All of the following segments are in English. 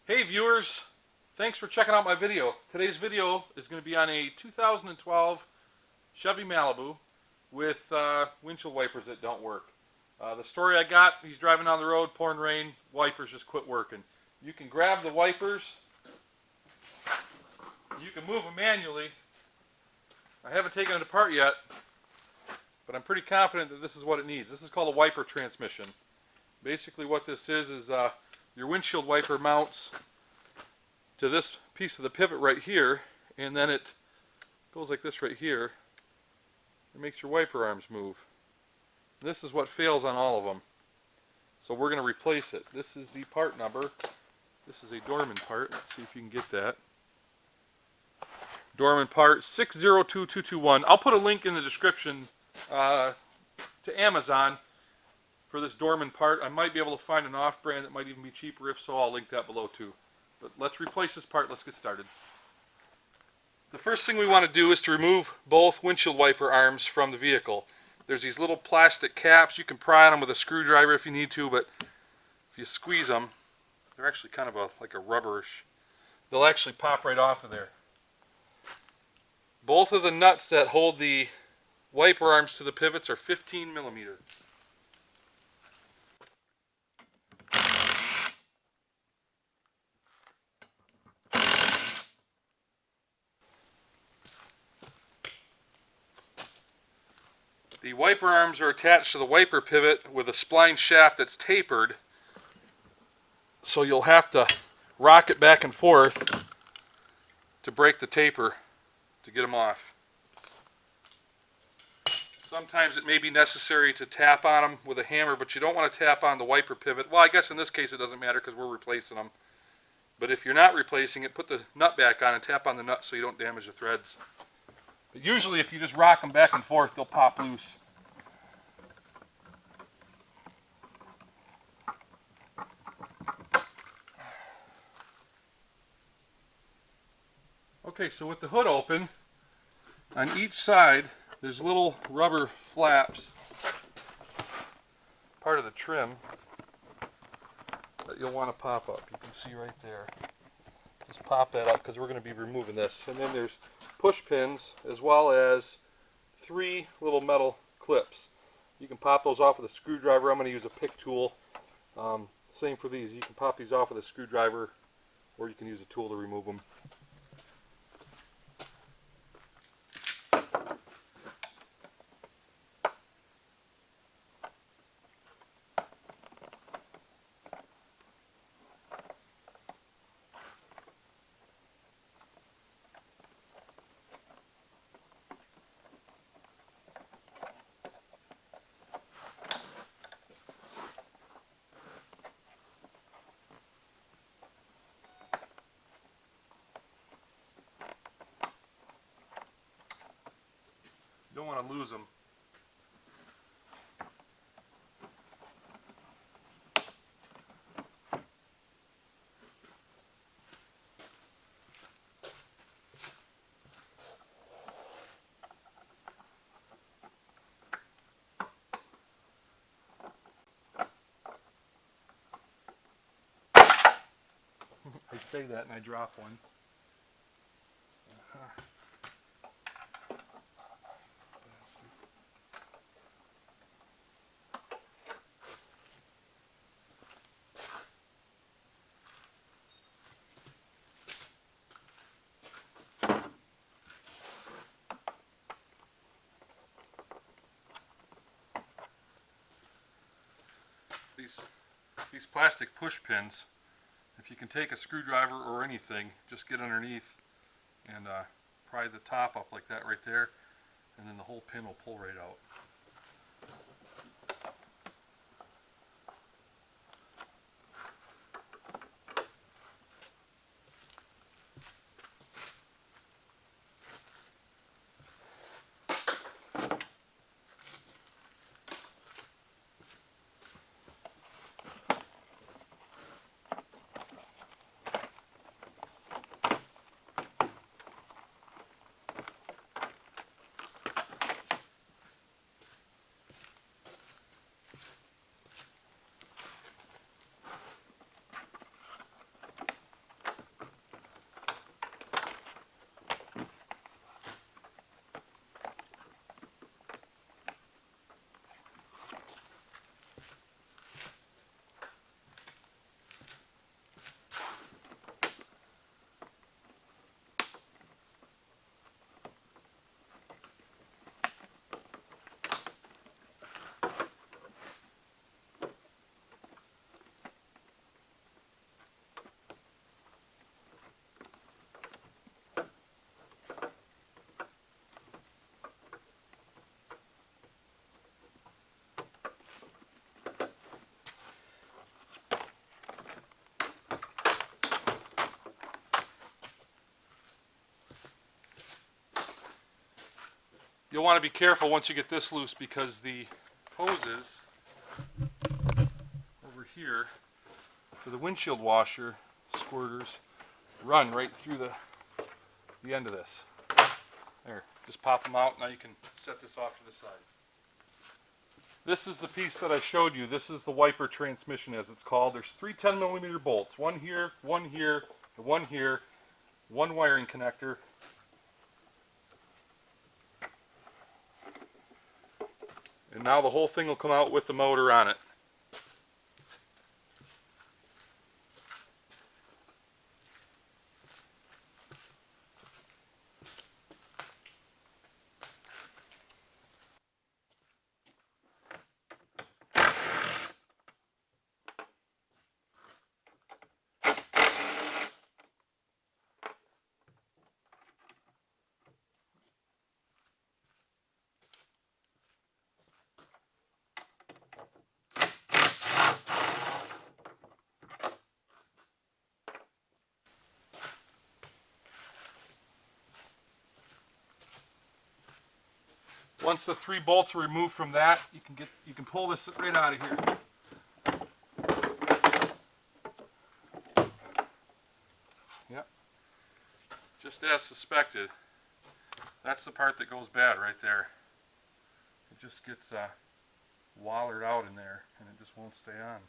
Hey viewers, thanks for checking out my video. Today's video is going to be on a 2012 Chevy Malibu with windshield wipers that don't work. The story I got, he's driving down the road, pouring rain, wipers just quit working. You can grab the wipers, you can move them manually. I haven't taken it apart yet, but I'm pretty confident that this is what it needs. This is called a wiper transmission. Basically what this is your windshield wiper mounts to this piece of the pivot right here, and then it goes like this right here. It makes your wiper arms move. This is what fails on all of them. So we're going to replace it. This is the part number. This is a Dorman part. Let's see if you can get that. Dorman part 602221. I'll put a link in the description to Amazon for this Dorman part. I might be able to find an off-brand that might even be cheaper. If so, I'll link that below too. But let's replace this part. Let's get started. The first thing we want to do is to remove both windshield wiper arms from the vehicle. There's these little plastic caps. You can pry on them with a screwdriver if you need to, but if you squeeze them, they're actually kind of like a rubberish. They'll actually pop right off of there. Both of the nuts that hold the wiper arms to the pivots are 15 millimeter. The wiper arms are attached to the wiper pivot with a spline shaft that's tapered, so you'll have to rock it back and forth to break the taper to get them off. Sometimes it may be necessary to tap on them with a hammer, but you don't want to tap on the wiper pivot. Well, I guess in this case it doesn't matter because we're replacing them. But if you're not replacing it, put the nut back on and tap on the nut so you don't damage the threads. But usually if you just rock them back and forth, they'll pop loose. Okay, so with the hood open, on each side there's little rubber flaps, part of the trim, that you'll want to pop up. You can see right there. Just pop that up because we're going to be removing this. And then there's push pins as well as 3 little metal clips. You can pop those off with a screwdriver. I'm going to use a pick tool. Same for these. You can pop these off with a screwdriver or you can use a tool to remove them. You don't want to lose them. I say that and I drop one. These plastic push pins, if you can take a screwdriver or anything, just get underneath and pry the top up like that right there, and then the whole pin will pull right out. you'll want to be careful once you get this loose, because the hoses over here for the windshield washer squirters run right through the end of this. There, just pop them out. Now you can set this off to the side. This is the piece that I showed you. This is the wiper transmission, as it's called. There's three 10mm bolts. One here, and one here. One wiring connector. And now the whole thing will come out with the motor on it. Once the three bolts are removed from that, you can pull this right out of here. Yep. Just as suspected. That's the part that goes bad right there. It just gets wallered out in there, and it just won't stay on.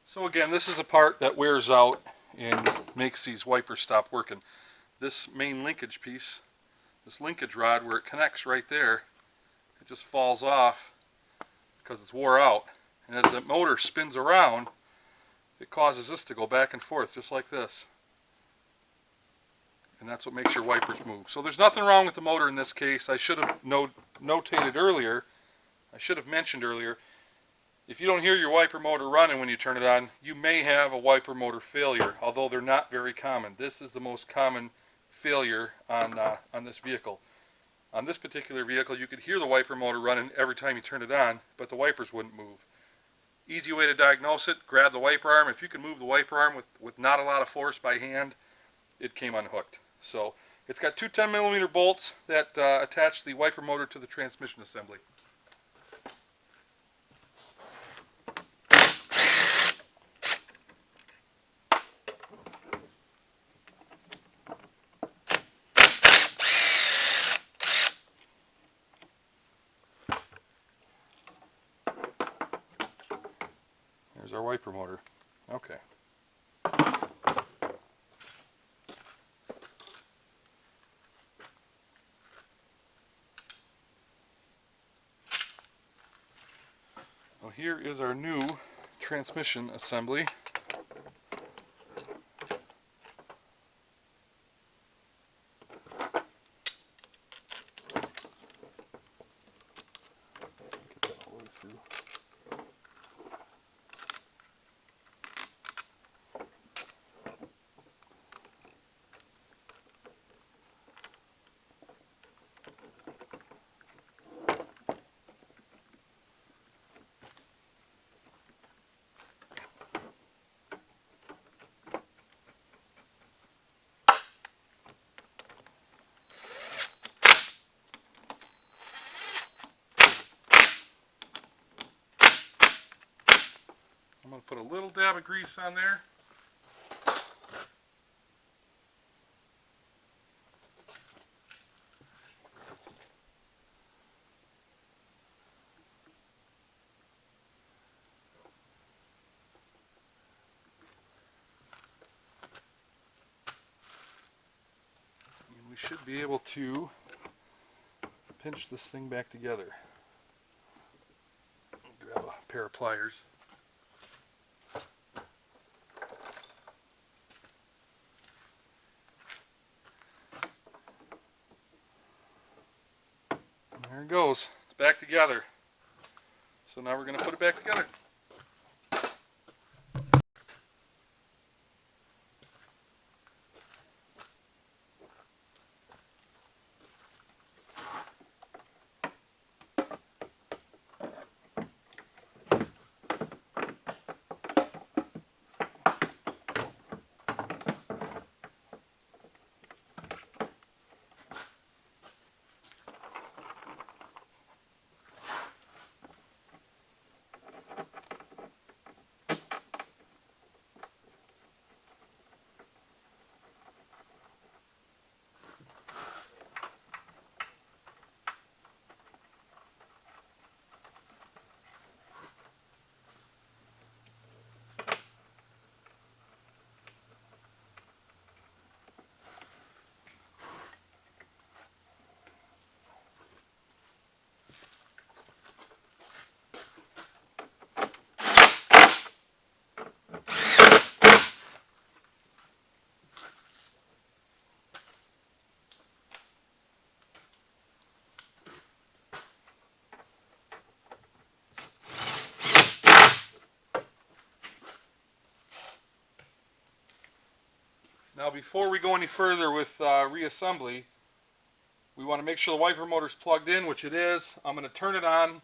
So again, this is a part that wears out and makes these wipers stop working. This main linkage piece, this linkage rod where it connects right there, it just falls off because it's wore out. And as the motor spins around, it causes this to go back and forth just like this. And that's what makes your wipers move. So there's nothing wrong with the motor in this case. I should have notated earlier, I should have mentioned earlier, if you don't hear your wiper motor running when you turn it on, you may have a wiper motor failure, although they're not very common. This is the most common failure on this vehicle. On this particular vehicle, you could hear the wiper motor running every time you turn it on, but the wipers wouldn't move. Easy way to diagnose it, grab the wiper arm. If you can move the wiper arm with not a lot of force by hand, it came unhooked. So it's got two 10mm bolts that attach the wiper motor to the transmission assembly. There's our wiper motor. Okay. Well, here is our new transmission assembly. Get that all the way through. I'm going to put a little dab of grease on there. And we should be able to pinch this thing back together. Grab a pair of pliers. There it goes. It's back together. So now we're going to put it back together. Now before we go any further with reassembly, we want to make sure the wiper motor is plugged in, which it is. I'm going to turn it on,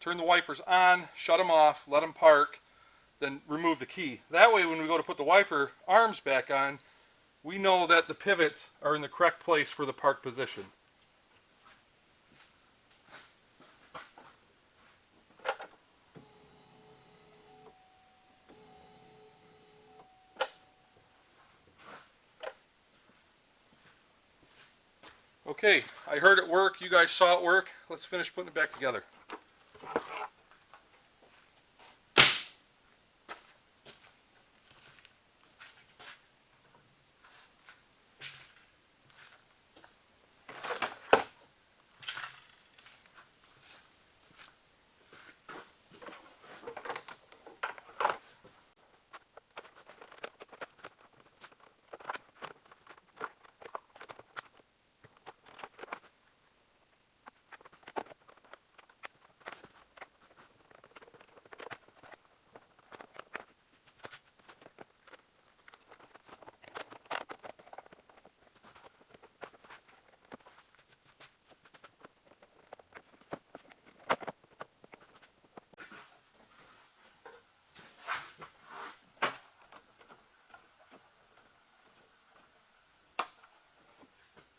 turn the wipers on, shut them off, let them park, then remove the key. That way when we go to put the wiper arms back on, we know that the pivots are in the correct place for the park position. Okay, I heard it work, you guys saw it work. Let's finish putting it back together.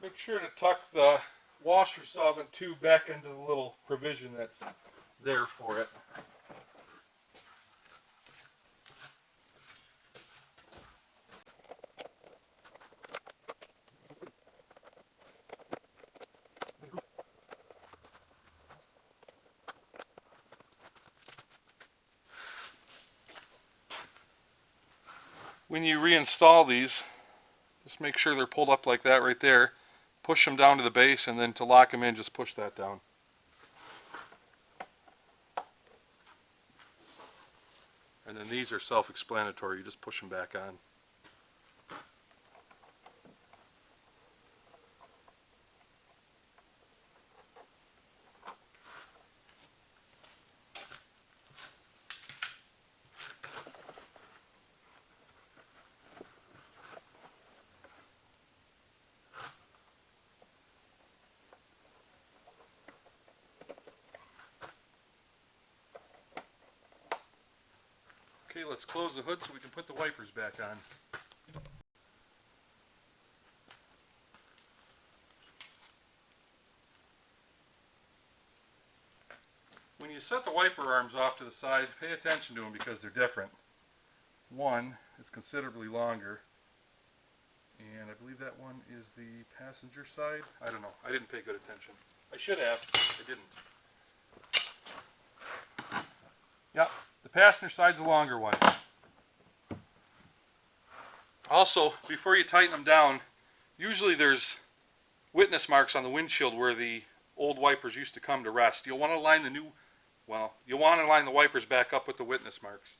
Make sure to tuck the washer solvent tube back into the little provision that's there for it. When you reinstall these, just make sure they're pulled up like that right there. Push them down to the base, and then to lock them in, just push that down. And then these are self-explanatory, you just push them back on. Okay, let's close the hood so we can put the wipers back on. When you set the wiper arms off to the side, pay attention to them because they're different. One is considerably longer, and I believe that one is the passenger side. I don't know, I didn't pay good attention. I should have, I didn't. Yep, the passenger side's a longer one. Also, before you tighten them down, usually there's witness marks on the windshield where the old wipers used to come to rest. You'll want to line the new, well, you'll want to line the wipers back up with the witness marks.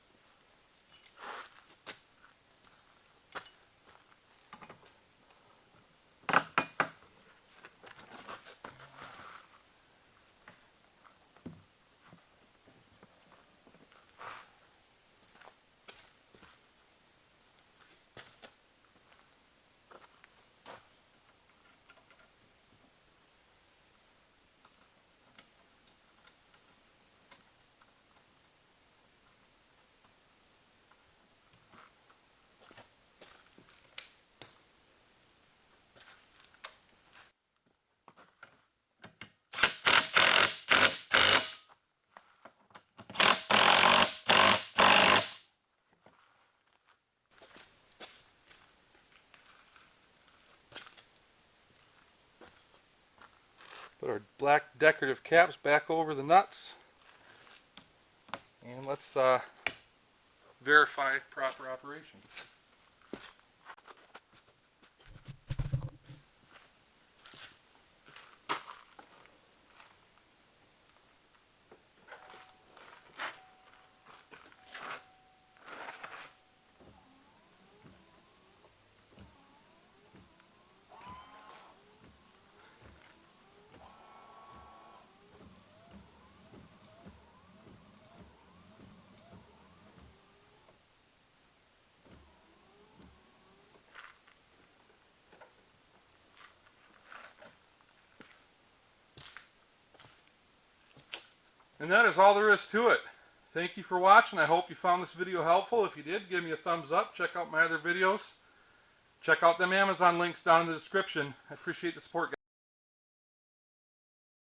Put our black decorative caps back over the nuts, and let's verify proper operation. And that is all there is to it. Thank you for watching. I hope you found this video helpful. If you did, give me a thumbs up. Check out my other videos. Check out them Amazon links down in the description. I appreciate the support, guys.